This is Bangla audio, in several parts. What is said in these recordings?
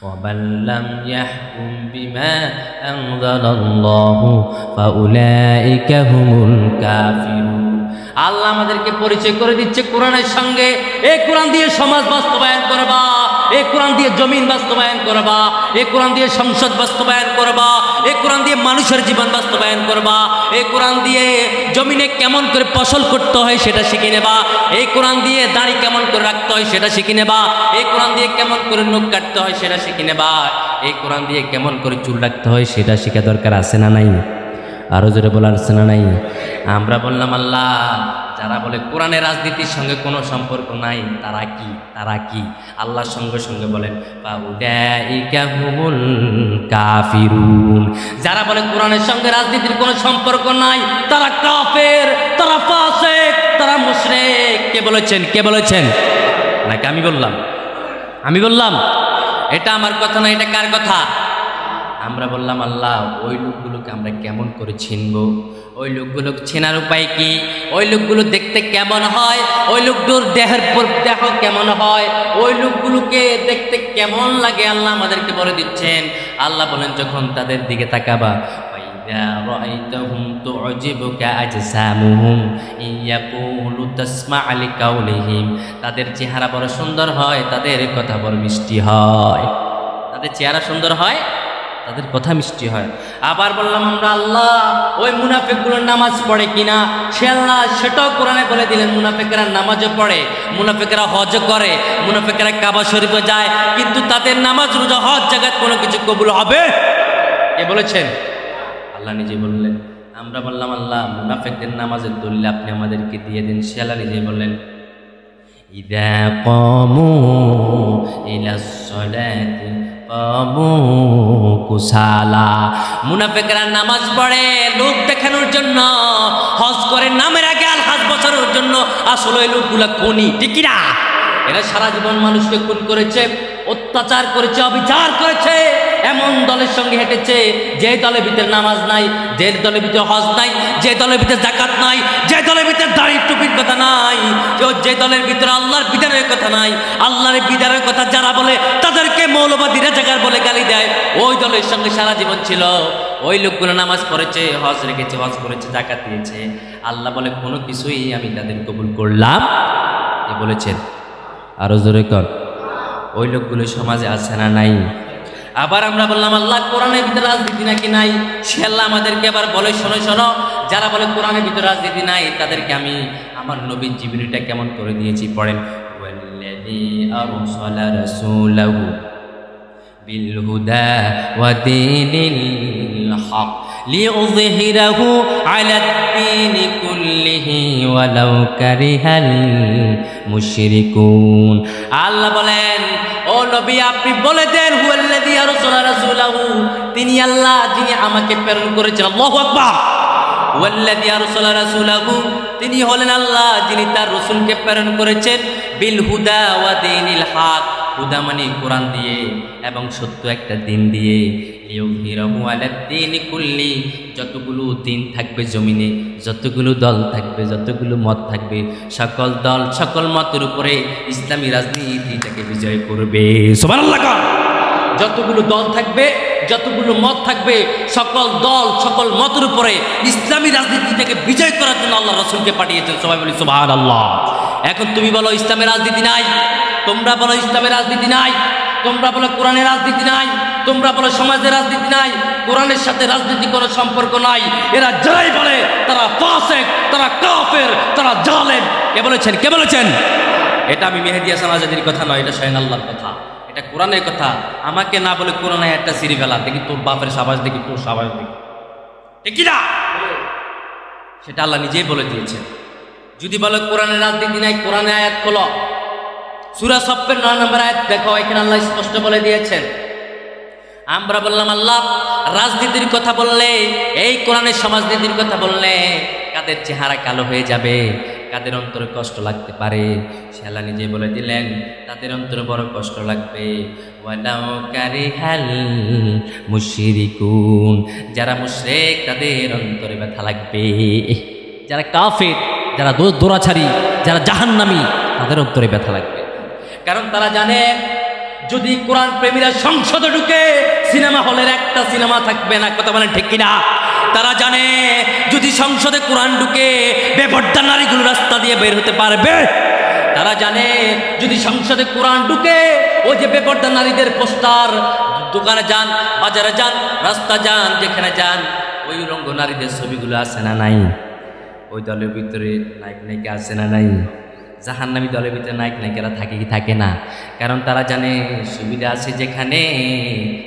ومن لم يحكم بما أنزل الله فأولئك هم الكافرون। আল্লাহ আমাদেরকে পরিচয় করে দিচ্ছে কোরআনের সঙ্গে। এই কোরআন দিয়ে সমাজ বাস্তবায়ন করবা, এই কোরআন দিয়ে জমিন বাস্তবায়ন করবা, এই কোরআন দিয়ে সংসদ বাস্তবায়ন করবা, এই কোরআন দিয়ে মানুষের জীবন বাস্তবায়ন করবা, এই কোরআন দিয়ে জমিনে কেমন করে ফসল করতে হয় সেটা শিখে নেবা, এই কোরআন দিয়ে দাড়ি কেমন করে রাখতে হয় সেটা শিখে নেবা, এই কোরআন দিয়ে কেমন করে নখ কাটতে হয় সেটা শিখে নেবা, এই কোরআন দিয়ে কেমন করে চুল রাখতে হয় সেটা শেখা দরকার আছে না নাই? আরো জোরে বলার আছে না নাই? আমরা বললাম আল্লাহ যারা বলে কোরআনের রাজনীতির সঙ্গে কোনো সম্পর্ক নাই তারা কি আল্লাহর সঙ্গে সঙ্গে বলেন ফাউলাইকা হুমুল কাফিরুন। যারা বলে কোরআনের সঙ্গে রাজনীতির কোনো সম্পর্ক নাই তারা কাফের, তারা ফাসিক, তারা মুশরিক। কে বলেছেন? নাকি আমি বললাম? এটা আমার কথা না, এটা কার কথা? আমরা বললাম আল্লাহ ওই লোকগুলোকে আমরা কেমন করে চিনব? ওই লোকগুলো চেনার উপায় কি? ওই লোকগুলো দেখতে কেমন হয়? ওই লোকগুলোর দেহ কেমন হয়? ওই লোকগুলোকে দেখতে কেমন লাগে আল্লাহ আমাদেরকে বলে দিচ্ছেন। আল্লাহ বলেন যখন তাদের দিকে তাকাবা فإذا رأيتهم تعجبك أجسامهم إن يقولوا تسمع لقولهم। তাদের চেহারা বড় সুন্দর হয়, তাদের কথা বড় মিষ্টি হয়। তাদের চেহারা সুন্দর হয়, তাদের কথা মিষ্টি হয়। আবার বললাম আমরা আল্লাহ ওই মুনাফিকগুলোর নামাজ পড়ে কিনা, সে আল্লাহ সেটাও কোরআনে বলে দিলেন। মুনাফিকরা নামাজও পড়ে, মুনাফিকরা হজ করে, মুনাফিকরা কাবা শরীফে যায়, কিন্তু তাদের নামাজ রোজা হজ জায়গায় কোনো কিছু কবুল হবে? কে বলেছেন? আল্লাহ নিজে বললেন। আমরা বললাম আল্লাহ মুনাফিকদের নামাজের দলিল আপনি আমাদেরকে দিয়ে দিন। সে আল্লাহ নিজে বললেন ইযা কামু ইলাস সালাতি কুসালা। মুনাফিকরা নামাজ পড়ে লোক দেখানোর জন্য, হজ করে নামের আগে আলহাজ বসানোর জন্য। আসলে ওই লোকগুলা খুনি, ঠিক না? এরা সারা জীবন মানুষকে খুন করেছে, অত্যাচার করেছে, অবিচার করেছে, এমন দলের সঙ্গে হেঁটেছে যে দলের ভিতরে নামাজ নাই, যে দলের ভিতরে হজ নাই, যে দলের ভিতরে যাকাত নাই, যে দলের ভিতরে দাড়ি টুপির কথা নাই, যে দলের ভিতরে আল্লাহর বিধানের কথা নাই। আল্লাহর বিধানের কথা যারা বলে তাদেরকে মৌলবাদীরা জায়গার বলে গালি দেয়। ওই দলের সঙ্গে সারা জীবন ছিল। ওই লোকগুলো নামাজ পড়েছে, হজ রেখেছে, হজ করেছে, যাকাত দিয়েছে। আল্লাহ বলে কোনো কিছুই আমি তাদের কবুল করলাম। এ বলেছেন, আরো জোরে কর। ওই লোকগুলো সমাজে আছে না নাই? আবার আমরা বললাম আল্লাহ কোরআনের ভিতরে রাজনীতি নাকি নাই? সে আল্লাহ আমাদেরকে আবার বলে শোনো, যারা বলে কোরআনের ভিতরে রাজনীতি নাই তাদেরকে আমি আমার নবীর জীবনীটা কেমন করে দিয়েছি পড়েন। ওয়াল্লাযী আরসালা রাসূলাহু বিল হুদা ওয়া দীনিল হক লিইয়ুযহিরাহু আলাদ দীনি কুল্লিহি ওয়ালাউ কারিহাল মুশরিকুন। আল্লাহ বলেন ও নবী আপনি বলে দেন হুয়াল্লাযী আরসালা রাসূলাহু, তিনি আল্লাহ যিনি আমাকে প্রেরণ করেছেন। আল্লাহু আকবার। ওয়াল্লাযী আরসালা রাসূলাহু, তিনি হলেন আল্লাহ যিনি তার রাসূলকে প্রেরণ করেছেন। বিল হুদা ওয়া দীনিল হক, হুদা মানে কোরআন দিয়ে এবং সত্য একটা দিন দিয়ে। লিইয়ুযহিরাহু আলাদ দীনি কুল্লি, যতগুলো দিন থাকবে জমিনে, যতগুলো দল থাকবে, যতগুলো মত থাকবে, সকল দল সকল মতের উপরে ইসলামী রাজনীতিটাকে বিজয় করবে। সুবহানাল্লাহ। যতগুলো দল থাকবে, যতগুলো মত থাকবে, সকল দল সকল মতের উপরে ইসলামী রাজনীতিটাকে বিজয় করার জন্য আল্লাহ রাসূলকে পাঠিয়েছেন। সবাই বলি সুবহানাল্লাহ। এখন তুমি বলো ইসলামের রাজনীতি নাই, তোমরা বলো ইসলামের রাজনীতি নাই, তোমরা বলো কোরআনের রাজনীতি নাই, তোমরা বলো সমাজের রাজনীতি নাই, কোরআনের সাথে রাজনীতি কোনো সম্পর্ক নাই। এরা যারাই বলে তারা ফাসিক, তারা কাফের, তারা জালেম। কে বলেছেন? এটা আমি মেহেদী হাসান আজাদির কথা নয়, এটা স্বয়ং আল্লাহর কথা, এটা কোরআনের কথা। আমাকে না বলে কোরআনে একটা সিঁড়ি ফেলা, দেখি তোর বাপের সাবাস, দেখি তোর সাবাস, দেখি ঠিক না? সেটা আল্লাহ নিজেই বলে দিয়েছে। যদি বলো কোরআনের রাজনীতি নাই, কোরআনে আয়াত খোলো, সূরা সফের 9 নম্বর আয়াত দেখো, এখানে আল্লাহ স্পষ্ট বলে দিয়েছেন। আমরা বললাম আল্লাহ রাজনীতির কথা বললে, এই কোরআনের সমাজনীতির কথা বললে কাদের চেহারা কালো হয়ে যাবে, কাদের অন্তরে কষ্ট লাগতে পারে, সে আল্লাহ নিজে বলে দিলেন তাদের অন্তরে বড় কষ্ট লাগবে। ওয়ালাউ কারিহাল মুশরিকুন, যারা মুশরিক তাদের অন্তরে ব্যথা লাগবে। যারা কাফের, যারা দোরাছাড়ি, যারা জাহান্নামী, তাদের অন্তরে ব্যথা লাগবে। কারণ তারা জানে যদি কোরআন প্রেমীরা সংসদে ঢুকে সিনেমা হলের একটা সিনেমা থাকবে না, কথা বলেন ঠিক কিনা? তারা জানে যদি সংসদে কোরআন ঢুকে বেপর্দা নারীগুলো রাস্তা দিয়ে বের হতে পারবে। তারা জানে যদি সংসদে কোরআন ঢুকে ওই যে বেপর্দা নারীদের পোস্টার, দোকানে যান, বাজারে যান, রাস্তা যান, যেখানে যান, ওই উলঙ্গ নারীদের ছবিগুলো আছে না নাই? ওই দলের ভিতরে নায়ক নায়িকা আছে না নাই? জাহান্নামী দলের ভিতরে নায়ক নায়িকারা থাকে কি থাকে না? কারণ তারা জানে সুবিধা আছে যেখানে,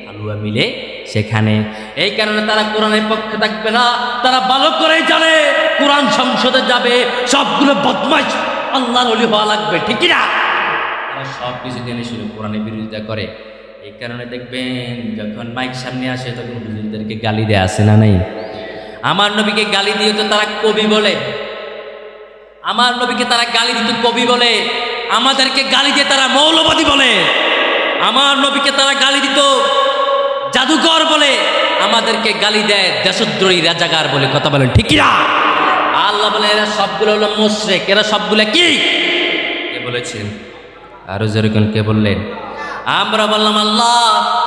আলুয়া মিলে সেখানে। এই কারণে তারা কোরআনের পক্ষে থাকবে না। তারা ভালো করে জানে কোরআন সংসদে যাবে সবগুলো বদমাইশ আল্লাহর ওলি হওয়া লাগবে, ঠিক না? তারা সব কিছু জেনে শুনে কোরআনের বিরোধিতা করে। এই কারণে দেখবেন যখন মাইক সামনে আসে তখন হুজুরদেরকে গালি দেয়া আছে না নাই? আমার নবীকে গালি দিয়ে তো তারা কবি বলে, আমার নবীকে তারা গালি দিত কবি বলে, আমাদেরকে গালি দিয়ে তারা মৌলবাদী বলে, আমার নবীকে তারা গালি দিত জাদুকর বলে, আমাদেরকে গালি দেয় দেশদ্রোহী রাজাকার বলে, কথা বলেন ঠিক না? আল্লাহ বলে এরা সবগুলো হলো মুশরিক, এরা সবগুলো কি? কে বলেছেন? আরো যেরকম কে বললেন? আমরা বললাম আল্লাহ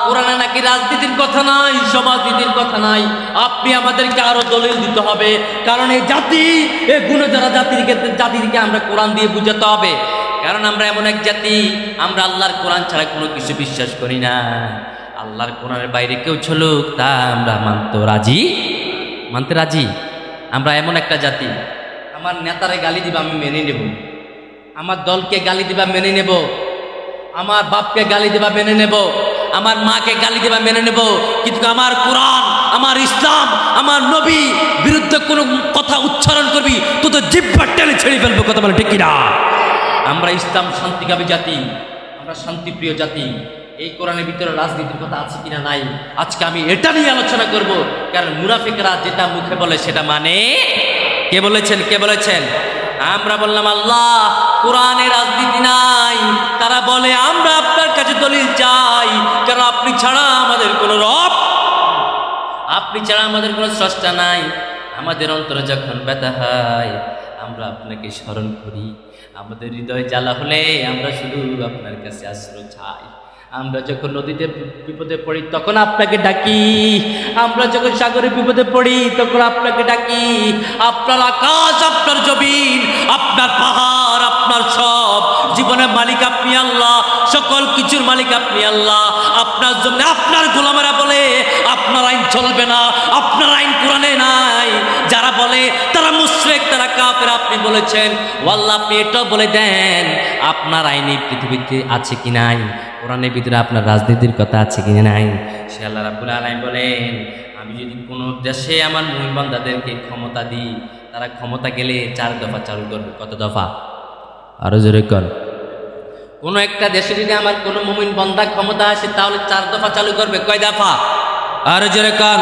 কোরআনে নাকি রাজনীতির কথা নাই, সমাজনীতির কথা নাই, আপনি আমাদেরকে আরো দলিল দিতে হবে। কারণ এই জাতি, এই গুণজারা জাতিকে আমরা কোরআন দিয়ে বুঝাতে হবে। কারণ আমরা এমন এক জাতি, আমরা আল্লাহর কোরআন ছাড়া কোনো কিছু বিশ্বাস করি না। আল্লাহর কোরআনের বাইরে কেউ চলুক তা আমরা মানতে রাজি। আমরা এমন একটা জাতি, আমার নেতারে গালি দিবা আমি মেনে নেব, আমার দলকে গালি দিবা মেনে নেব, আমার বাপকে গালি দিবা মেনে নেব, আমার মাকে গালি দিবা মেনে নেব, কিন্তু আমার কোরআন, আমার ইসলাম, আমার নবী বিরুদ্ধে কোনো কথা উচ্চারণ করবি তো তো জিহ্বা টেনে ছেড়ে ফেলবো, কথা বলে ঠিক কিনা? আমরা ইসলাম শান্তিকামী জাতি, আমরা শান্তিপ্রিয় জাতি। এই কোরআনের ভিতরে রাজনীতির কথা আছে কিনা নাই, আজকে আমি এটা নিয়ে আলোচনা করব। কারণ মুনাফিকরা যেটা মুখে বলে সেটা মানে। কে বলেছেন? আমরা বললাম আল্লাহ কোরআনে রাজনীতি নাই। তারা বলে আমরা আপনার কাছে দলিল চাই, কারণ আপনি ছাড়া আমাদের কোনো রব, আপনি ছাড়া আমাদের কোনো স্রষ্টা নাই। আমাদের অন্তরে যখন ব্যথা হয় আমরা আপনাকে স্মরণ করি, আমাদের হৃদয় জ্বালা হলে আমরা শুধু আপনার কাছে আশ্রয় চাই। আমরা যখন নদীতে বিপদে পড়ি তখন আপনাকে ডাকি, আমরা যখন সাগরে বিপদে পড়ি তখন আপনাকে ডাকি। আপনার আকাশ, আপনার জমিন, আপনার পাহাড়, আপনার সব জীবনের মালিক আপনি আল্লাহ, সকল কিছুর মালিক আপনি আল্লাহ। আপনার জন্য আপনার গোলামেরা বলে আপনার আইন চলবে না, আপনার আইন কোরআনে নাই। যারা বলে তারা মুশরিক, তারা কাফের। আপনি বলেছেন ও আল্লাহ, আপনি এটাও বলে দেন আপনার আইন এই পৃথিবীতে আছে কি নাই, কোরআনের ভিতরে আপনার রাজনীতির কথা আছে কিনা নাই। সে আল্লাহ রাব্বুল আলামিন বলেন আমি যদি কোনো দেশে আমার মুমিন বান্দাদেরকে ক্ষমতা দিই, তারা ক্ষমতা গেলে 4 দফা চালু করবে। কত দফা? আরো জোরে কর। কোনো একটা দেশে যদি আমার কোনো মুমিন বান্দা ক্ষমতা আসে তাহলে 4 দফা চালু করবে। কয় দফা? আরো জোরে কর।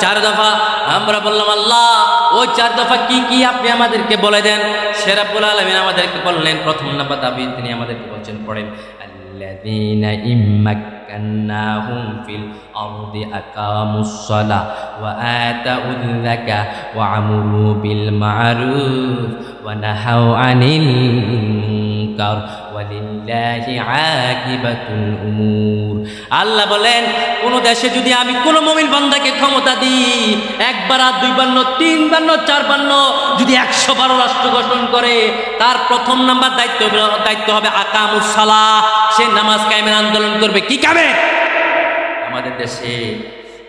4 দফা। আমরা বললাম আল্লাহ ওই 4 দফা কি কি আপনি আমাদেরকে বলে দেন। সে রাব্বুল আলামিন আমাদেরকে বললেন, প্রথম নাম্বার দাবি তিনি আমাদেরকে বলছেন, পড়েন الذين إن مكناهم في الأرض أقاموا الصلاة وآتوا الزكاة وعملوا بالمعروف ونهوا عن المنكر ولله عاقبة الأمور। আল্লাহ বলেন কোন দেশে যদি আমি কোন মুমিন বান্দাকে ক্ষমতা দিই, 1 বার, 2 বার, 3 বার, 4 বার, যদি 100 বার রাষ্ট্র গঠন করে, তার প্রথম নাম্বার দায়িত্ব হবে আকামুস সালাহ। সে নামাজ কায়েমের আন্দোলন করবে। কি কামে? আমাদের দেশে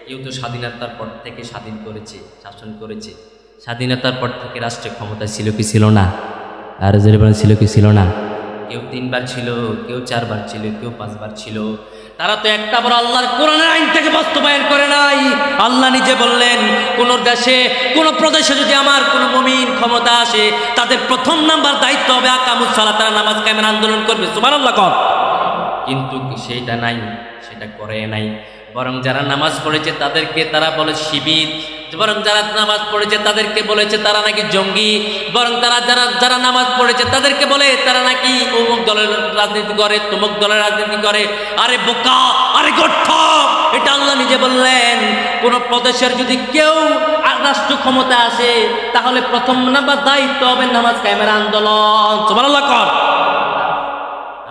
কেউ তো স্বাধীনতার পর থেকে স্বাধীন করেছে, শাসন করেছে। স্বাধীনতার পর থেকে রাষ্ট্রের ক্ষমতা ছিল কি ছিল না? আর যেরকম ছিল কি ছিল না? কেউ 3 বার ছিল, কেউ 4 বার ছিল, কেউ 5 বার ছিল। তারা তো একটা বড় আল্লাহর কোরআনের আইন থেকে বাস্তবায়ন করে নাই। আল্লাহ নিজে বললেন কোন দেশে, কোন প্রদেশে যদি আমার কোন মুমিন ক্ষমতা আসে, তাদের প্রথম নাম্বার দায়িত্ব হবে আকামুস সালাত, তারা নামাজ কায়েমের আন্দোলন করবে। সুবহানাল্লাহ কর। কিন্তু সেটা নাই, সেটা করে নাই। বরং যারা নামাজ পড়েছে তাদেরকে তারা বলে শিবির, বরং যারা নামাজ পড়েছে তাদেরকে বলেছে তারা নাকি জঙ্গি, বরং যারা নামাজ পড়েছে তাদেরকে বলে তারা নাকি অমুক দলের রাজনীতি করে, তমুক দলের রাজনীতি করে। আরে বোকা, আরে গর্থ! এটা আল্লাহ নিজে বললেন কোন প্রদেশের যদি কেউ রাষ্ট্র ক্ষমতা আসে তাহলে প্রথম নাম্বার দায়িত্ব হবে নামাজ কায়েমের আন্দোলন। সুবহানাল্লাহ কর।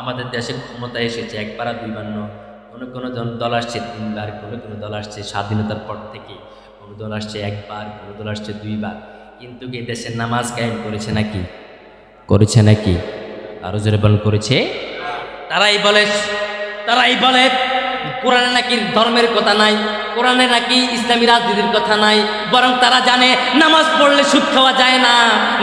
আমাদের দেশে ক্ষমতা এসেছে একবার আর দুইবার নয়, কোনো কোনো দল আসছে তিনবার, কোনো কোনো দল আসছে স্বাধীনতার পর থেকে, কোনো দল আসছে একবার, কোনো দল আসছে দুইবার, কিন্তু কি দেশের নামাজ কায়েম করেছে নাকি? করেছে নাকি? আরো জোরে বল করেছে? তারাই বলে কোরআনে নাকি ধর্মের কথা নাই, কোরআনে নাকি ইসলামী রাজনীতির কথা নাই, বরং তারা জানে নামাজ পড়লে সুদ খাওয়া যায় না,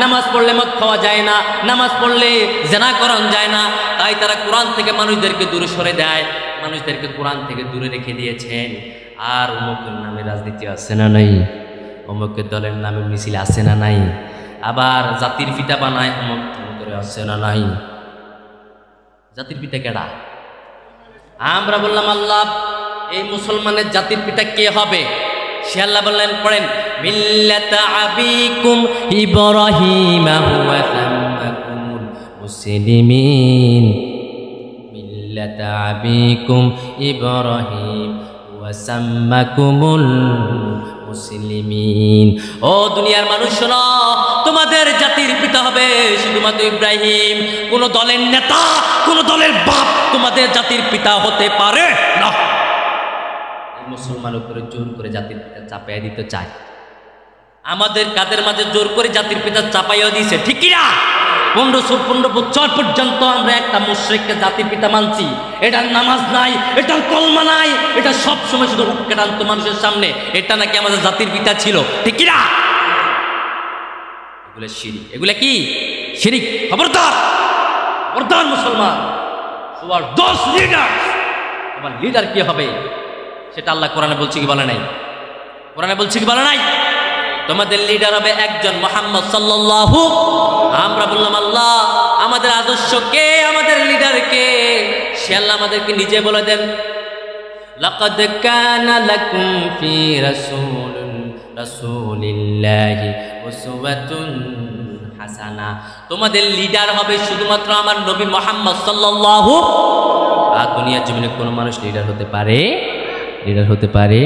নামাজ পড়লে মদ খাওয়া যায় না, নামাজ পড়লে জেনাকরণ যায় না, তাই তারা কোরআন থেকে মানুষদেরকে দূরে সরে দেয়, মানুষদেরকে কোরআন থেকে দূরে রেখে দিয়েছেন। আর অমুকের নামে রাজনীতি আছে না নাই, অমুকের দলের নামে মিছিল আছে না নাই, আবার জাতির পিতা বানায় অমুক করে আছে না নাই। জাতির পিতা কেডা? আমরা বললাম আল্লাহ এই মুসলমানের জাতির পিতা কে হবে? সে আল্লাহ বললেন, পড়েন, মিল্লাতা আবিকুম ইব্রাহিম হুয়া সাম্মাকুমুল মুসলিমিন, মিল্লাতা আবিকুম ইব্রাহিম হুয়া সাম্মাকুমুল মুসলিমিন। ও দুনিয়ার মানুষ শোনো, তোমাদের জাতির পিতা হবে শুধুমাত্র ইব্রাহিম, কোন দলের নেতা, কোন দলের বাপ তোমাদের জাতির পিতা হতে পারে না। মুসলমান উপরে জোর করে জাতির পিতা চাপাইয়া দিতে চায়, আমাদের কাদের মাঝে জোর করে জাতির পিতা চাপাইয়া দিয়েছে, ঠিক কিনা? 15 বছর পর্যন্ত আমরা একটা মুশরিককে জাতির পিতা মানছি, এটার নামাজ নাই, এটার কলমা নাই, এটা সব সময় শুধু হুক্কা টানতো মানুষের সামনে, এটা নাকি আমাদের জাতির পিতা ছিল, ঠিক কিনা? এগুলো শিরিক, এগুলা কি শিরিক। খবরদার, খবরদার মুসলমান, সবার 10 লিডার, আমার লিডার কি হবে সেটা আল্লাহ কোরআনে বলছে কি বলে নাই? কোরআনে বলছে কি বলে নাই? তোমাদের লিডার হবে একজন, মুহাম্মদ সাল্লাল্লাহু। আমরা বললাম আল্লাহ আমাদের আদর্শ কে, আমাদের লিডার কে? সে আল্লাহ আমাদেরকে নিজে বলে দেন, লাকাদ কানা লাকুম ফি রাসূলিল্লাহি উসওয়াতুন হাসানা। তোমাদের লিডার হবে শুধুমাত্র আমার নবী মুহাম্মদ সাল্লাল্লাহু। আর দুনিয়ার জমিনে কোন মানুষ লিডার হতে পারে? লিডার হতে পারে?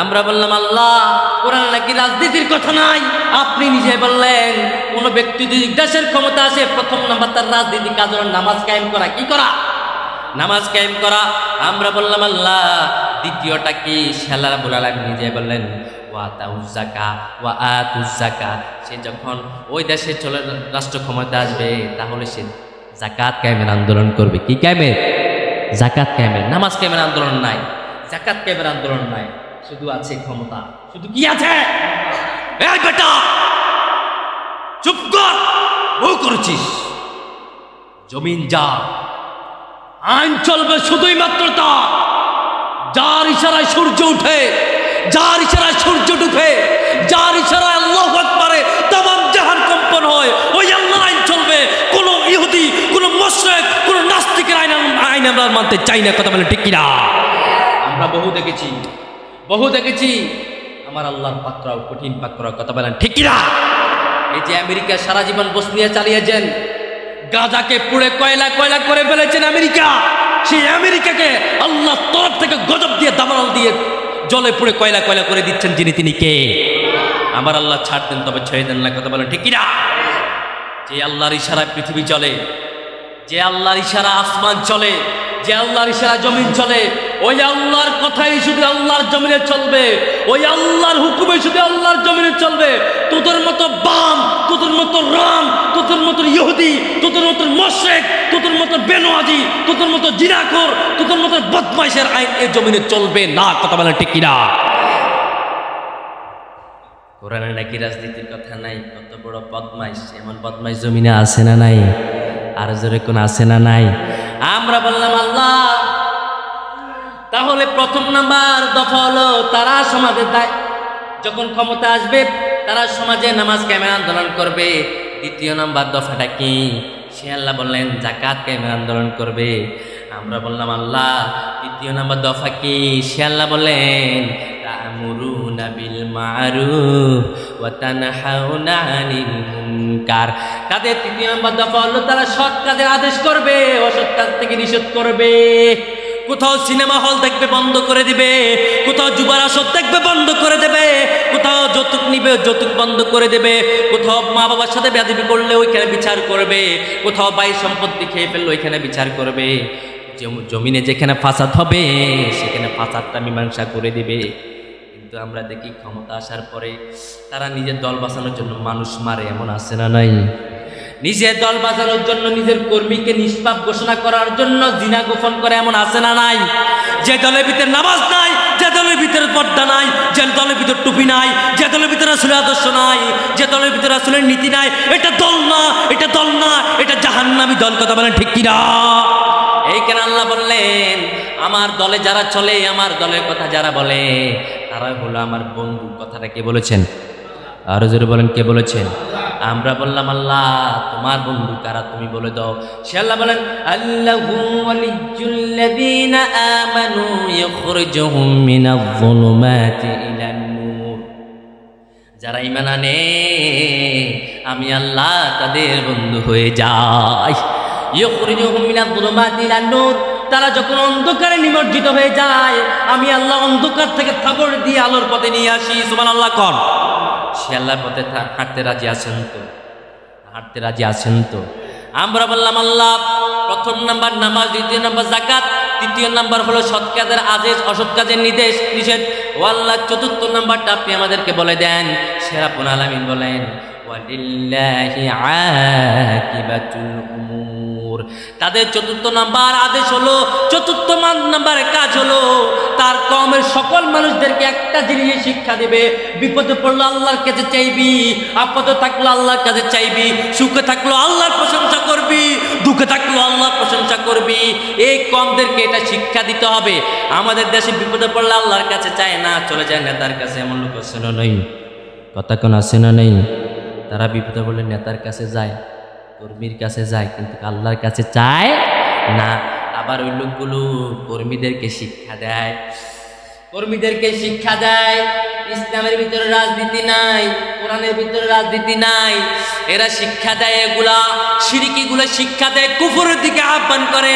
আমরা বললাম আল্লাহ কোরআন নাকি রাজনীতির কথা নাই, আপনি নিজে বললেন কোন ব্যক্তি যদি দেশের ক্ষমতা আসে প্রথম নাম্বার তার রাজনীতি কাজ হলো নামাজ কায়েম করা। কি করা? নামাজ কায়েম করা। আমরা বললাম আল্লাহ দ্বিতীয়টা কি? আল্লাহ রাব্বুল আলামিন নিজে বললেন ওয়া আতাউজ যাকাত ওয়া আতুজ যাকাত। সে যখন ওই দেশে চলে রাষ্ট্র ক্ষমতা আসবে তাহলে সে যাকাত কায়েমের আন্দোলন করবে। কি কায়েমের? যাকাত কায়েমের। নামাজ কায়েমের আন্দোলন নাই, যাকাত কায়েমের আন্দোলন নাই, শুধু আছে ক্ষমতা। শুধু কি আছে? এই বেটা চুপ কর, ভুল করেছিস। জমিন যা, আইন চলবে শুধুই মাত্র তার, যার ইশারায় সূর্য উঠে, যার ইশারায় সূর্য ডুবে, যার ইশারায় আল্লাহু আকবারে তামাম জাহান কম্পন হয়, ওই আল্লাহর আইন চলবে। কোন ইহুদি, কোন মুশরিক, কোন নাস্তিকের আইন আমরা মানতে চাই না। কথা বলেন ঠিক কিনা? আমরা বহু দেখেছি আমার আল্লাহর পাকড়াও, কঠিন পাকড়াও। কথা বলেন ঠিক কিনা? এই যে আমেরিকা সারা জীবন বসনিয়া চালিয়েছেন, গাজাকে পুড়ে কয়লা কয়লা করে ফেলেছেন আমেরিকা। সেই আমেরিকাকে আল্লাহ তরফ থেকে গজব দিয়ে, দাবানল দিয়ে জলে পুড়ে কয়লা কয়লা করে দিচ্ছেন যিনি, তিনি কে? আমার আল্লাহ ছাড় দেন তবে ছেড়ে দেন না। কথা বলেন ঠিক কিনা? যে আল্লাহর ইশারায় পৃথিবী চলে, যে আল্লাহর ইশারা আসমান চলে, যে আল্লাহর ইশারা জমিন চলে, ওই আল্লাহর কথাই শুধু আল্লাহর জমিনে চলবে, ওই আল্লাহর হুকুমে শুধু আল্লাহর জমিনে চলবে। তোদের মতো বাম, তোদের মতো রাম, তোদের মতো ইহুদি, তোদের মতো মুশরিক, তোদের মতো বেনওয়াজি, তোদের মতো জিনাখোর, তোদের মতো বদমাইশের আইন এই জমিনে চলবে না। কথা বলেন ঠিক কিনা? কোরআনে নাকি রাজনীতির কথা নাই? কত বড় বদমাইশ, এমন বদমাইশ জমিনে আছে না নাই? আর জোরে কোন আছে না নাই? আমরা বললাম আল্লাহ তাহলে প্রথম নাম্বার দফা হলো তারা সমাজের যখন ক্ষমতা আসবে তারা সমাজে নামাজ কায়েমের আন্দোলন করবে। দ্বিতীয় নাম্বার দফাটা কি? সে আল্লাহ বললেন যাকাত কায়েমের আন্দোলন করবে। আমরা বললাম আল্লাহ তৃতীয় নাম্বার দফা কি? সে আল্লাহ বললেন তা'মুরুনা বিল মা'রুফ ওয়া তানহাউনা আনিল মুনকার। তাদের তৃতীয় নাম্বার দফা হলো তারা সৎ কাজের আদেশ করবে, অসৎ কাজ থেকে নিষেধ করবে। কোথাও সিনেমা হল দেখবে বন্ধ করে দিবে, কোথাও জুবার আসর দেখবে বন্ধ করে দেবে, কোথাও যৌতুক নিবে, যৌতুক বন্ধ করে দেবে, কোথাও মা বাবার সাথে বেয়াদবি করলে ওইখানে বিচার করবে, কোথাও বাই সম্পত্তি খেয়ে ফেললে ওইখানে বিচার করবে, জমিনে যেখানে ফাসাদ হবে সেখানে ফাসাদটা মীমাংসা করে দিবে। কিন্তু আমরা দেখি ক্ষমতা আসার পরে তারা নিজের দল বাঁচানোর জন্য মানুষ মারে, এমন আছে না নাই? নিজের দল বাঁচানোর জন্য নিজের কর্মীকে নিষ্পাপ ঘোষণা করার জন্য জিনা গোপন করে, এমন আছে না নাই? যে দলের ভিতরে নামাজ নাই, যে দলের ভিতরে পর্দা নাই, যে দলের ভিতরে টুপি নাই, যে দলের ভিতরে রাসূলের আদর্শ নাই, যে দলের ভিতরে রাসূলের নীতি নাই, এটা দল না, এটা দল না, এটা জাহান্নামী দল। কথা বলেন ঠিক কিনা? এইখানে আল্লাহ বললেন আমার দলে যারা চলে, আমার দলের কথা যারা বলে তারা হলো আমার বন্ধু। কথাটা কে বলেছেন? আরো জোরে বলেন, কে বলেছেন? আমরা বললাম আল্লাহ তোমার বন্ধু কারা তুমি বলে দাও। সে আল্লাহ বলেন আল্লাহু ওয়ালিয়্যুল্লাযীনা আমানু ইখরিজুহুম মিনায-যুলুমাতি ইলান-নূর। যারা ঈমান আনে আমি আল্লাহ তাদের বন্ধু হয়ে যাই। ইখরিজুহুম মিনায-যুলুমাতি ইলান-নূর, তারা যখন অন্ধকারে নিমজ্জিত হয়ে যায় আমি আল্লাহ অন্ধকার থেকে থাবড় দিয়ে আলোর পথে নিয়ে আসি। সুবহানাল্লাহ কোন? সে আল্লাহর পথে হাঁটতে রাজি আছেন তো? হাঁটতে রাজি আছেন তো? আমরা বললাম আল্লাহ প্রথম নাম্বার নামাজ, দ্বিতীয় নাম্বার যাকাত, তৃতীয় নাম্বার হলো সৎ কাজের আদেশ, অসৎ কাজের নিষেধ। ও আল্লাহ চতুর্থ নাম্বারটা আপনি আমাদেরকে বলে দেন। সে রাব্বুল আলামিন বলেন ওয়ালিল্লাহি আকিবাতুল উমুর। তাদের চতুর্থ নাম্বার আদেশ হলো, চতুর্থ নাম্বারের কাজ হলো তার কওমের সকল মানুষদেরকে একটা জিনিস শিক্ষা দিবে, বিপদে পড়লো আল্লাহর কাছে চাইবি, আপদে থাকলো আল্লাহর কাছে চাইবি, সুখে থাকলো আল্লাহর প্রশংসা করবি, দুঃখে থাকলো আল্লাহর প্রশংসা করবি। এই কওমদেরকে এটা শিক্ষা দিতে হবে। আমাদের দেশে বিপদে পড়লে আল্লাহর কাছে চায় না, চলে যায় নেতার কাছে, এমন লোক আছে না নেই? কথা কোন আছে না নেই? তারা বিপদে পড়লে নেতার কাছে যায়, কর্মীর কাছে যায়, কিন্তু আল্লাহর কাছে চায় না। আবার ওই লোকগুলো কর্মীদেরকে শিক্ষা দেয়, কর্মীদেরকে শিক্ষা দেয় ইসলামের ভিতরে রাজনীতি নাই, কোরআনের ভিতরে রাজনীতি নাই। এরা শিক্ষা দেয় এগুলা শিরকিগুলো শিক্ষা দেয়, কুফরের দিকে আহ্বান করে।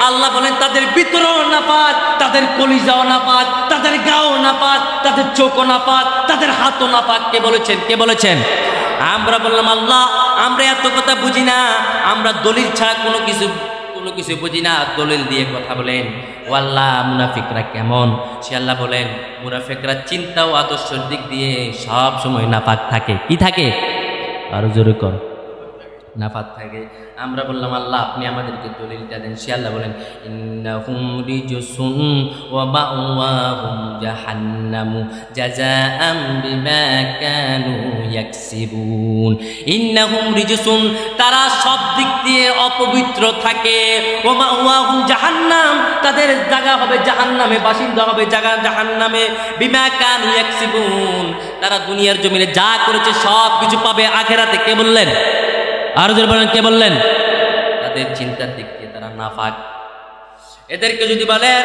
আল্লাহ বলেন তাদের ভিতরেও নাপাক, তাদের কলিজাও নাপাক, তাদের গাও নাপাক, তাদের চোখও নাপাক, তাদের হাতও নাপাক। কে বলেছেন? কে বলেছেন? আমরা বললাম আল্লাহ আমরা এত কথা বুঝি না, আমরা দলিল ছাড়া কোনো কিছু বুঝি না, দলিল দিয়ে কথা বলেন। ও আল্লাহ মুনাফিকরা কেমন? সে আল্লাহ বলেন মুনাফিকরা চিন্তা ও আদর্শের দিক দিয়ে সব সময় নাপাক থাকে। কি থাকে? আরো জোরে কর। নাপাক থাকে। আমরা বললাম আল্লাহ আপনি আমাদেরকে দলিলটা দেন। সে আল্লাহ বলেন ইন্নাহুম রিজসুন ওয়া মাওয়াহুম জাহান্নামু জাযাআম বিমা কানু ইয়াকসিবুন। ইন্নাহুম রিজসুন, তারা সব দিক দিয়ে অপবিত্র থাকে। ওয়া মাওয়াহুম জাহান্নাম, তাদের জায়গা হবে জাহান্নামে, বাসিন্দা হবে জাহান্নামে। বিমা কানু ইয়াকসিবুন, তারা দুনিয়ার জমিনে যা করেছে সব কিছু পাবে আখিরাতে। কে বললেন? আরো জোরে বলেন, কে বললেন? তাদের চিন্তার দিক দিয়ে তারা নাফাক। এদেরকে যদি বলেন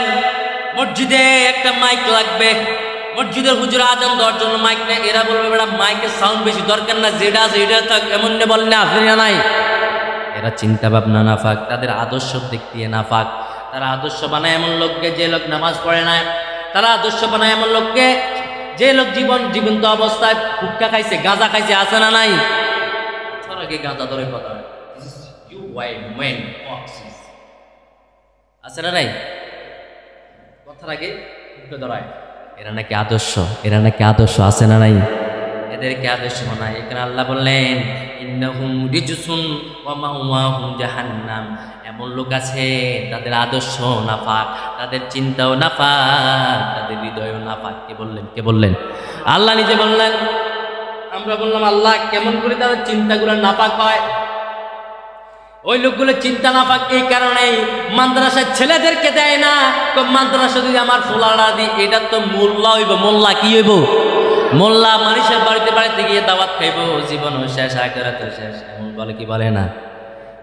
মসজিদে একটা মাইক লাগবে, মসজিদের হুজুর আজান দেওয়ার জন্য মাইক নেই, এরা বলবে বেটা মাইকের সাউন্ড বেশি দরকার না, যেটা আছে এটা থাক, এমন বলেন আসে না নাই। এরা চিন্তা ভাবনা নাফাক, তাদের আদর্শ দিক দিয়ে নাফাক। তারা আদর্শ বানায় এমন লোককে যে লোক নামাজ পড়ে না, তারা আদর্শ বানায় এমন লোককে যে লোক জীবন্ত অবস্থায় হুক্কা খাইছে, গাঁজা খাইছে, আছে না নাই? গাঁজা ধরে কথা আছে না নাই? কথার আগে ধরায়। এরা নাকি আদর্শ, এরা নাকি আদর্শ, আছে না নাই? এদেরকে আদর্শ বানায়। এখানে আল্লাহ বললেন ইন্নাহুম রিজসুন ওয়া মাওয়াহুম জাহান্নাম। এমন লোক আছে তাদের আদর্শ নাপাক, তাদের চিন্তাও নাপাক, তাদের হৃদয়ও নাপাক। কে বললেন? কে বললেন? আল্লাহ নিজে বললেন। আমরা বললাম আল্লাহ কেমন করে তাদের চিন্তাগুলো নাপাক হয়? ওই লোকগুলো চিন্তা নাপাক এই কারণেই মাদ্রাসায় ছেলেদেরকে দেয় না। তো মাদ্রাসা যদি আমার ফোলাটা দিই, এটা তো মোল্লা হইব। মোল্লা কি হইব? মোল্লা মানুষের বাড়িতে গিয়ে দাওয়াত খাইব, জীবন শেষ, আখিরাত শেষ, এমন বলে কি বলে না?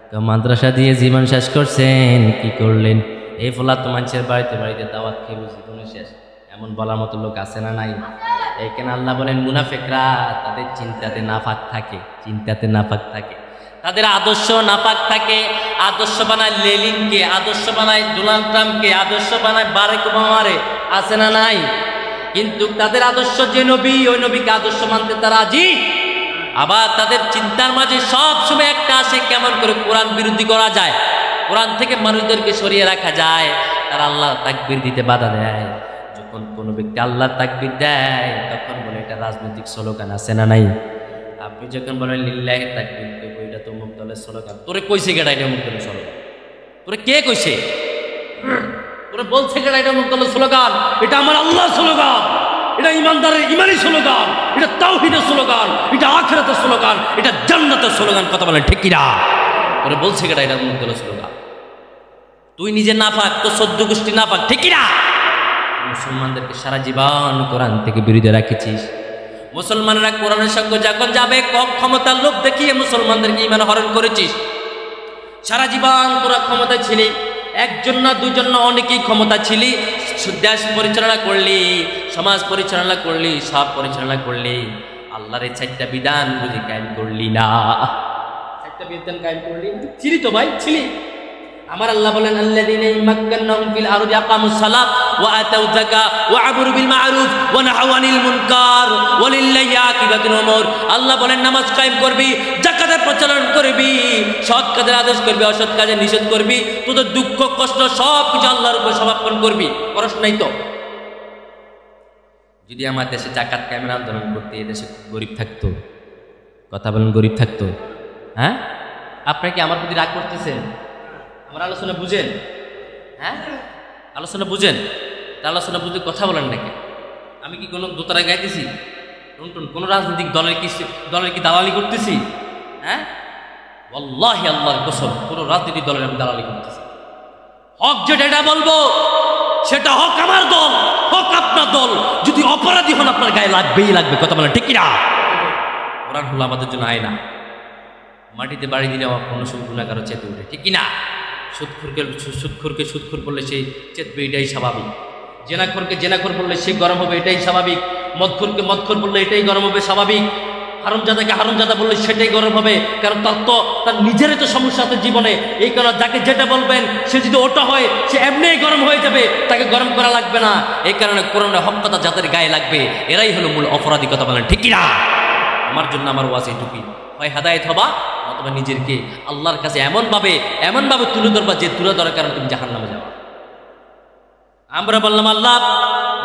তো মাদ্রাসা দিয়ে জীবন শেষ করছেন, কি করলেন? এই ফোলা তো মানুষের বাড়িতে দাওয়াত খাইব, জীবন শেষ, এমন বলার মতো লোক আছে না নাই? এইখানে আল্লাহ বলেন মুনাফিকরা তাদের চিন্তাতে নাপাক থাকে, চিন্তাতে নাপাক থাকে, তাদের আদর্শ নাপাক থাকে। আদর্শ বানায় লেনিনকে, আদর্শ বানায় ডোনাল্ড ট্রাম্পকে, আদর্শ বানায় বারাক ওবামারে, আছে না নাই? কিন্তু তাদের আদর্শ যে নবী, ওই নবীকে আদর্শ মানতে তারা রাজি। আবার তাদের চিন্তার মাঝে সব সময় একটা আসে, কেমন করে কোরআন বিরোধী করা যায়, কোরআন থেকে মানুষদেরকে সরিয়ে রাখা যায়। তারা আল্লাহ তাকবীর দিতে বাধা দেয়। যখন কোনো ব্যক্তি আল্লাহ তাকবীর দেয় তখন বলে এটা রাজনৈতিক স্লোগান, আছে না নাই? আপনি যখন বলেন লিল্লাহি তাকবীর, এটা তো অমুক দলের স্লোগান। তোরে কইছে কেডা এটা অমুক দলের স্লোগান? তোরে কে কইছে? তোরে বলছে কেডা এটা অমুক দলের স্লোগান? এটা আমার আল্লাহর স্লোগান, এটা ইমানদারের ইমানি স্লোগান, এটা তাওহীদের স্লোগান, এটা আখিরাতের স্লোগান, এটা জান্নাতের স্লোগান। কথা বলেন ঠিক কিনা? তোরে বলছে কেডা এটা অমুক দলের স্লোগান? তুই নিজে নাপাক, তো 14 গোষ্ঠী নাপাক, ঠিক কিনা? মুসলমানদেরকে সারা জীবন কোরআন থেকে বিরত রাখেছিস। মুসলমানরা কোরআনের সঙ্গে যখন যাবে, ক্ষমতার লোভ দেখিয়ে মুসলমানদেরকে ঈমান হরণ করেছিস। সারা জীবন তোরা ক্ষমতা ছিলি, একজন না দুজন না অনেকেই ক্ষমতা ছিলি। দেশ পরিচালনা করলি, সমাজ পরিচালনা করলি, সব পরিচালনা করলি। আল্লাহর এই 4টা বিধান বুঝি কায়েম করলি না? 4টা বিধান কায়েম করলি না? ছিলি তো ভাই, ছিলি। আমার আল্লাহ বলেন আল্লাযীনা ইমাক্কানাহুম ফিল আরদি আকামুস সালাত ওয়া আতাউয যাকাত ওয়া আমরু বিল মা'রুফ ওয়া নাহাউ আনিল মুনকার ওয়া লিল্লাহি আকিবাতুল উমুর। আল্লাহ বলেন নামাজ কায়েম করবি, যাকাতের প্রচলন করবি, সৎ কাজের আদেশ করবি, অসৎ কাজের নিষেধ করবি, তোদের দুঃখ কষ্ট সব কিছু আল্লাহর উপর সমর্পণ করবি। করস নাই তো? যদি আমার দেশে যাকাত কায়েমের আন্দোলন করতে এই দেশে গরিব থাকতো, কথা বলেন, গরিব থাকতো, হ্যাঁ? আপনারা কি আমার প্রতি রাগ করতেছেন? আমার আলোচনা বুঝেন? হ্যাঁ, আলোচনা বুঝেন? আলোচনা বুঝে কথা বলেন নাকি? আমি কি কোনো দোতারা গাইতেছি? কোন রাজনৈতিক দলের কি দালালি করতেছি? হ্যাঁ, ওয়াল্লাহি আল্লাহর কসম, কোন রাজনৈতিক দলের আমি দালালি করতেছি। হক যেটা এটা বলবো, সেটা হক আমার দল, হক আপনার দল। যদি অপরাধী হন আপনার গায়ে লাগবেই লাগবে। কথা বলেন ঠিক কিনা? কোরআন হলো আমাদের জন্য আয়না। মাটিতে বাড়ি দিলে কোনো গুণাগারও চেতে উঠে, ঠিক কিনা? সুদখোরকে সুদখোর বললে সেই চেতবে, এটাই স্বাভাবিক। জেনাখোরকে জেনাখোর বললে সে গরম হবে, এটাই স্বাভাবিক। মদখোরকে মদখোর বললে এটাই গরম হবে, স্বাভাবিক। হারামজাদাকে হারামজাদা বললে সেটাই গরম হবে, কারণ তার নিজেরই তো সমস্যা আছে জীবনে। এই কারণে যাকে যেটা বলবেন সে যদি ওটা হয়, সে এমনিই গরম হয়ে যাবে, তাকে গরম করা লাগবে না। এই কারণে কোরআনে হক কথা যাদের গায়ে লাগবে এরাই হলো মূল অপরাধী। কথা বলেন ঠিক কিনা? আমার জন্য আমার ওয়াজ এইটুকুই, হয় হেদায়েত হবা অথবা নিজেকে আল্লাহর কাছে এমনভাবে তুলে ধরবা যে তুলে ধরার কারণে তুমি জাহান্নামে যাবা। আমরা বললাম আল্লাহ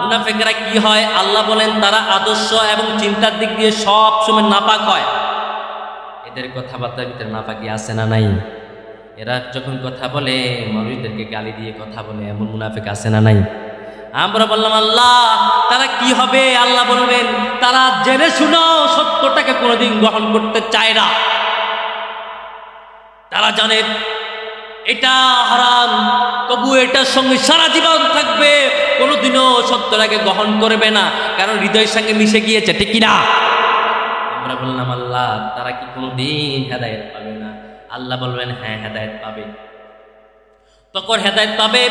মুনাফিকরা কি হয়? আল্লাহ বলেন তারা আদর্শ এবং চিন্তার দিক দিয়ে সব সময় নাপাক হয়। এদের কথাবার্তার ভিতরে নাপাকি আছে না নাই? এরা যখন কথা বলে মানুষদেরকে গালি দিয়ে কথা বলে, এমন মুনাফিক আছে না নাই? আমরা বললাম আল্লাহ তারা কি হবে? আল্লাহ বলবেন তারা জেনে শুনো সত্যটাকে কোনোদিন গ্রহণ করতে চায় না। তারা জানে এটা হারাম, তবু এটার সঙ্গে সারা জীবন থাকবে, কোনোদিনও সত্যটাকে গ্রহণ করবে না, কারণ হৃদয়ের সঙ্গে মিশে গিয়েছে, ঠিক কিনা? আমরা বললাম আল্লাহ তারা কি কোনোদিন হেদায়েত পাবে না? আল্লাহ বলবেন হ্যাঁ হেদায়েত পাবে। তখন হেদায়েত পাবে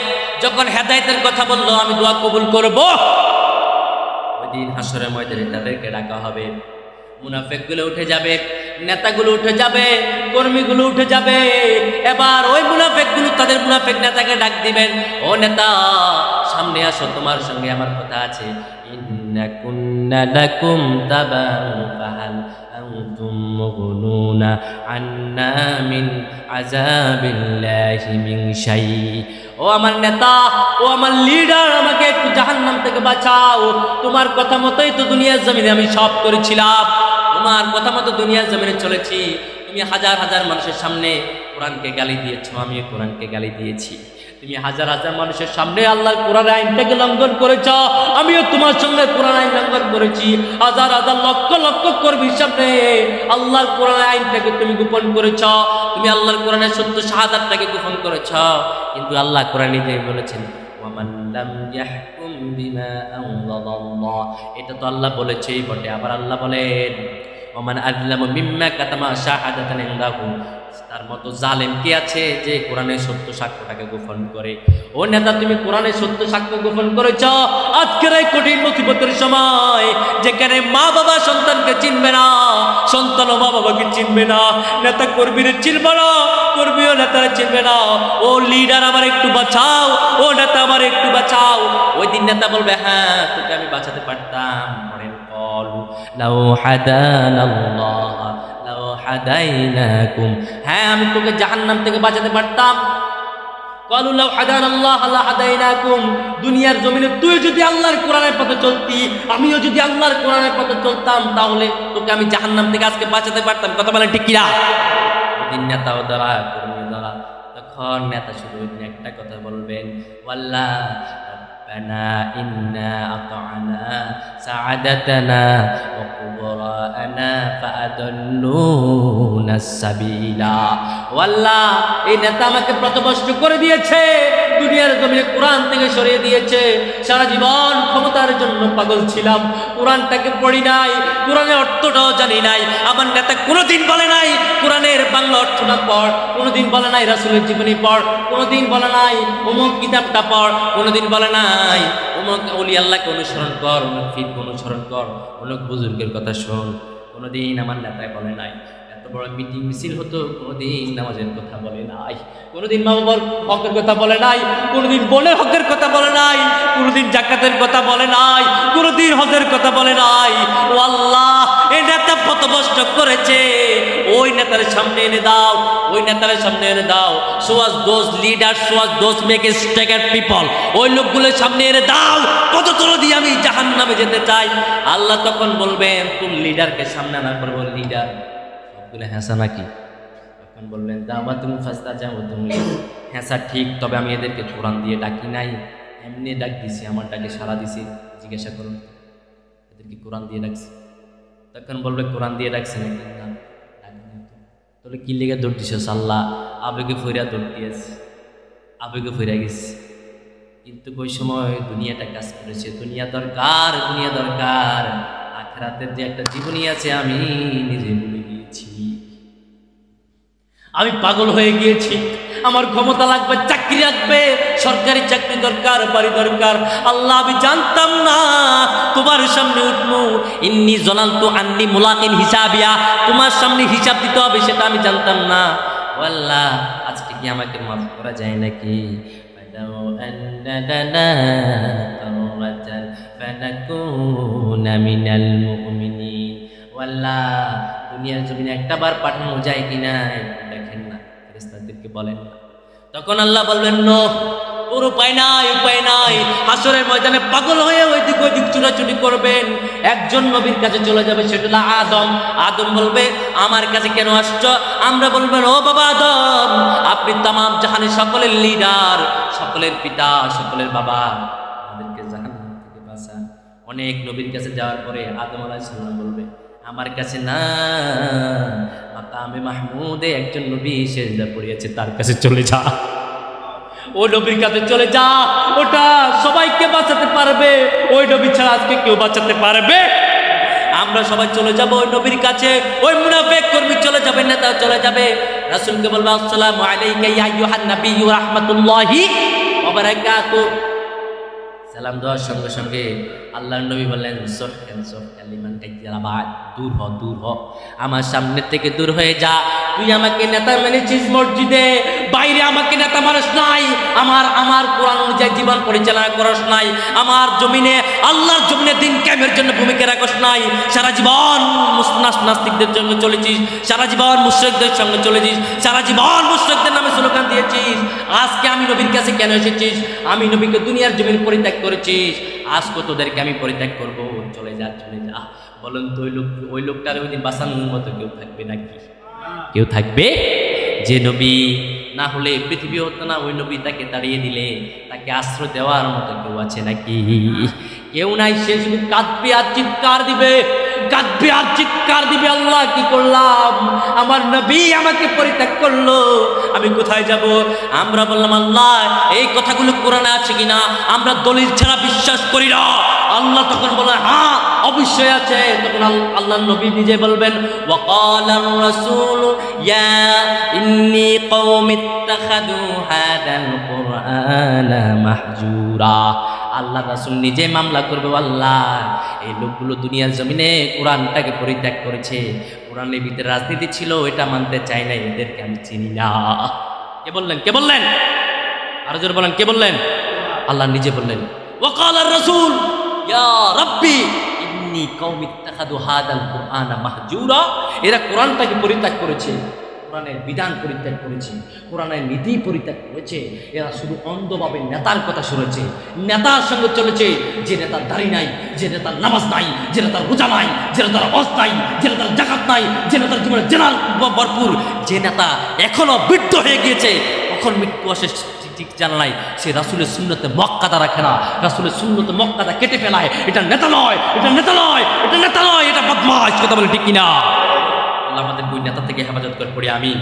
যখন হেদায়েতের কথা বললো আমি দোয়া কবুল করব। ওই দিন হাসরের ময়দানে তাদেরকে ডাকা হবে, মুনাফিকগুলো উঠে যাবে, নেতাগুলো উঠে যাবে, কর্মীগুলো উঠে যাবে। এবার ওই মুনাফিকগুলো তাদের মুনাফিক নেতাকে ডাক দিবেন, ও নেতা সামনে আসো, তোমার সঙ্গে আমার কথা আছে। ইন্না কুন্না লাকুম তাবান ফাহাল আনতুম মুগনুনা আন্না মিন আযাবিল্লাহি মিন শাই। ও আমার নেতা, ও আমার লিডার, আমাকে একটু জাহান্নাম থেকে বাঁচাও। তোমার কথা মতোই তো দুনিয়ার জমিনে আমি সব করেছিলাম, তোমার কথা মতো দুনিয়ার জমিনে চলেছি। তুমি হাজার হাজার মানুষের সামনে কোরআনকে গালি দিয়েছো, আমিও কোরআনকে গালি দিয়েছি। তুমি হাজার হাজার মানুষের সামনে আল্লাহর কোরআন আইনটাকে লঙ্ঘন করেছ, আমিও তোমার সঙ্গে কোরআন আইন লঙ্ঘন করেছি। হাজার হাজার লক্ষ লক্ষ কর্মীর সামনে আল্লাহর কোরআন আইনটাকে তুমি গোপন করেছ, তুমি আল্লাহর কোরআনের সত্য শাহাদাতটাকে গোপন করেছ। কিন্তু আল্লাহ কোরআনে বলেছেন ওয়ামান লাম ইয়াহকুম বিমা আনজালাল্লাহ, এটা তো আল্লাহ বলেছেই বটে। আবার আল্লাহ বলেন ওমান আযলামু মিম্মা কাতামা শাহাদাতান ইনদাহু তার মতো জালেম কে আছে যে কোরআনের সত্য সাক্ষ্যটাকে গোপন করে? ও নেতা, তুমি কোরআনের সত্য সাক্ষ্য গোপন করেছ। আজকের এই কঠিন মুসিবতের সময় যেখানে মা বাবা সন্তানকে চিনবে না, সন্তান ও মা বাবাকে চিনবে না, নেতা কর্মীরা চিনবে না, কর্মীও নেতারা চিনবে না, ও লিডার আমার একটু বাঁচাও, ও নেতা আমার একটু বাঁচাও। ওই দিন নেতা বলবে হ্যাঁ তোকে আমি বাঁচাতে পারতাম। পড়েন কলু লাউ হাদানাল্লাহ লাউ হাদাইনাকুম, হ্যাঁ আমি তোকে জাহান্নাম থেকে বাঁচাতে পারতাম। কলু লাউ হাদানাল্লাহ লা হাদাইনাকুম, দুনিয়ার জমিনে তুই যদি আল্লাহর কোরআনের পথে চলতি, আমিও যদি আল্লাহর কোরআনের পথে চলতাম, তাহলে তোকে আমি জাহান্নাম থেকে আজকে বাঁচাতে পারতাম। কথা বলেন ঠিক কিনা? ওদিন নেতাও দ্বারা কর্মী দ্বারা, তখন নেতা শুধু একটা কথা বলবেন, ওয়াল্লাহ ربنا إنا أطعنا سعادتنا وكبراءنا فأضلونا السبيل। والله এই নেতা আমাকে পথভ্রষ্ট করে দিয়েছে, দুনিয়ার জমিনে কোরআন থেকে সরিয়ে দিয়েছে। সারা জীবন ক্ষমতার জন্য পাগল ছিলাম, কোরআনটাকে পড়ি নাই, কোরআনের অর্থটাও জানি নাই। আমার নেতা কোনোদিন বলে নাই কোরআনের বাংলা অর্থটা পড়, কোনোদিন বলে নাই রাসূলের জীবনী পড়, কোনোদিন বলে নাই অমুক কিতাবটা পড়, কোনোদিন বলে নাই অমুক ওলি আল্লাহকে অনুসরণ কর, অমুক ফিরকে অনুসরণ কর, অমুক বুজুর্গের কথা শোন। কোনোদিন আমার নেতায় বলে নাই। এত বড় মিটিং মিছিল হতো, কোনোদিন নামাজের কথা বলে নাই, কোনোদিন মা বাবার হকের কথা বলে নাই, কোনোদিন বোনের হকের কথা বলে নাই, কোনোদিন জাকাতের কথা বলে নাই, কোনোদিন হজের কথা বলে নাই। ও আল্লাহ, এই নেতা পথভ্রষ্ট করেছে, ওই নেতার সামনে এনে দাও, ওই নেতার সামনে এনে দাও। Show us those leader, show us those make staked people, ওই লোকগুলোর সামনে এনে দাও, কত তোলো দিয়ে আমি জাহান্নামে যেতে চাই। আল্লাহ তখন বলবেন কোন লিডারকে সামনে আনার পর বল লিডার সবগুলো হ্যাঁসা নাকি? তখন বলবেন দাওয়া তুমি ফাস্তা যাও তুমি হ্যাঁসা ঠিক, তবে আমি এদেরকে কোরআন দিয়ে ডাকি নাই, এমনি ডাক দিছি, আমার ডাকে সারা দিছি। জিজ্ঞাসা করুন এদেরকে কোরআন দিয়ে ডাকছি? তখন বলবে কোরআন দিয়ে ডাকছে নাকি? না, তাহলে কি লেগে দৌড় দিছ? আল্লাহ আবেগে ফইরা দৌড় দিয়েছে, আবেগে ফইরা গেছে। কিন্তু ওই সময় দুনিয়াটা কাজ করেছে, দুনিয়া দরকার, দুনিয়া দরকার। আখিরাতের যে একটা জীবনী আছে আমি নিজে ভুলে গিয়েছি, আমি পাগল হয়ে গিয়েছি। আমার ক্ষমতা লাগবে, চাকরি লাগবে, সরকারি চাকরি দরকার, বাড়ি দরকার। আল্লাহ আমি জানতাম না তোমার সামনে উঠবো, ইন্নি জানান্তু আন্নি মুলাকিন হিসাবিয়া, তোমার সামনে হিসাব দিতে হবে সেটা আমি জানতাম না। আল্লাহ আজকে কি আমাকে মাফ করা যায় নাকি? দুনিয়ার জমিনে একটা বার পাঠানো যায় কিনা দেখেন না, ফেরেশতাদেরকে বলেন না। তখন আল্লাহ বলবেন নো, ওর উপায় নাই, উপায় নাই। হাসরের ময়দানে পাগল হয়ে ওইদিক ওইদিক চুরাচুরি করবেন। একজন নবীর কাছে চলে যাবে, সেটা হলো আদম। আদম বলবে আমার কাছে কেন আসছো? আমরা বলবেন ও বাবা আদম, আপনি তামাম জাহানের সকলের লিডার, সকলের পিতা, সকলের বাবা, আমাদেরকে জাহান্নাম থেকে বাঁচান। অনেক নবীর কাছে যাওয়ার পরে আদম আলাইহিস সালাম বলবে আমার কাছে না, মাকামে মাহমুদে একজন নবী সেজদা পড়িয়েছে, তার কাছে চলে যা, ওই নবীর কাছে চলে যা, ওটা সবাইকে বাঁচাতে পারবে, ওই নবী ছাড়া আজকে কেউ বাঁচাতে পারবে? আমরা সবাই চলে যাব ওই নবীর কাছে, ওই মুনাফিক কর্মী চলে যাবে, নেতা চলে যাবে। রাসূলকে বলবে আসসালামু আলাইকা ইয়া আইয়ুহান নাবিয়্যু রাহমাতুল্লাহি ওয়া বারাকাতুহু। সালাম দেওয়ার সঙ্গে সঙ্গে আল্লাহর নবী বললেন দূর হ, দূর হ, আমার সামনে থেকে দূর হয়ে যা। তুই আমাকে নেতা মেনেছিস মসজিদে, বাইরে আমাকে নেতা মানুষ নাই, আমার কোরআন অনুযায়ী জীবন পরিচালনা করস নাই, আমার জমিনে আল্লাহর জমিনে দিন কায়েমের জন্য ভূমিকা রাখস নাই। সারা জীবন নাস্তিকদের জন্য চলেছিস, সারা জীবন মুশরিকদের সঙ্গে চলেছিস, সারা জীবন মুশরিকদের নামে স্লোগান দিয়েছিস। আজকে আমি নবীর কাছে কেন এসেছিস? আমি নবীকে দুনিয়ার জমিন পরিত্যাগ করেছিস, আজকে তোদেরকে আমি পরিত্যাগ করব, চলে যা, চলে যা। বলুন তো ওই লোকটার ওই দিন বাঁচানোর মতো কেউ থাকবে নাকি? কেউ থাকবে? যে নবী না হলে পৃথিবী হতো না, ওই নবী তাকে তাড়িয়ে দিলে তাকে আশ্রয় দেওয়ার মতো কেউ আছে নাকি? কেউ নাই। সে শুধু কাঁদবে আর চিৎকার দিবে, কাঁদবে আর চিৎকার দিবে, আল্লাহ কি করলাম, আমার নবী আমাকে পরিত্যাগ করলো, আমি কোথায় যাব? আমরা বললাম আল্লাহ এই কথাগুলো কোরআনে আছে কিনা? আমরা দলিল ছাড়া বিশ্বাস করি না, আল্লাহ তখন বলে হ্যাঁ অবশ্যই আছে। তখন আল্লাহর নবী নিজে বলবেন ওয়াকালার রাসূল ইয়া ইন্নী কওমি ইত্তাখাযু হাদাল কুরআনা মাহজুরা। আল্লাহ রাসূল নিজে মামলা করবে, আল্লাহ এই লোকগুলো দুনিয়ার জমিনে কোরআনটাকে পরিত্যাগ করেছে, কোরআনের ভিতরে রাজনীতি ছিল, এটা মানতে চাই না, এদেরকে আমি চিনি না। কে বললেন? কে বললেন? আরো জোরে বলেন, কে বললেন? আল্লাহ নিজে বললেন ওয়াকালার রাসূল ইয়া রাব্বি ইন্নী কওমি ইত্তাখাযু হাদাল কুরআনা মাহজুরা। এরা কোরআনটাকে পরিত্যাগ করেছে, কোরআনের বিধান পরিত্যাগ করেছে, কোরআনের নীতি পরিত্যাগ করেছে। এরা শুধু অন্ধভাবে নেতার কথা শুনেছে, নেতার সঙ্গে চলেছে, যে নেতার দাড়ি নাই, যে নেতার নামাজ নাই, যে নেতার রোজা নাই, যে নেতার হজ নাই, যে নেতার যাকাত নাই, যে নেতার জীবনে জেনার ভরপুর, যে নেতা এখনো বৃদ্ধ হয়ে গিয়েছে, কখন মৃত্যু আসে ঠিক জানা নাই, সে রাসূলের সুন্নতে মুআক্কাদা রাখে না, রাসূলের সুন্নতে মুআক্কাদা কেটে ফেলায়। এটা নেতা নয়, এটা নেতা নয়, এটা নেতা নয়, এটা বদমাশ। কথা বলে ঠিক কিনা? আল্লাহ আমাদের ওই নেতা থেকে হেফাজত করে পড়ি আমিন।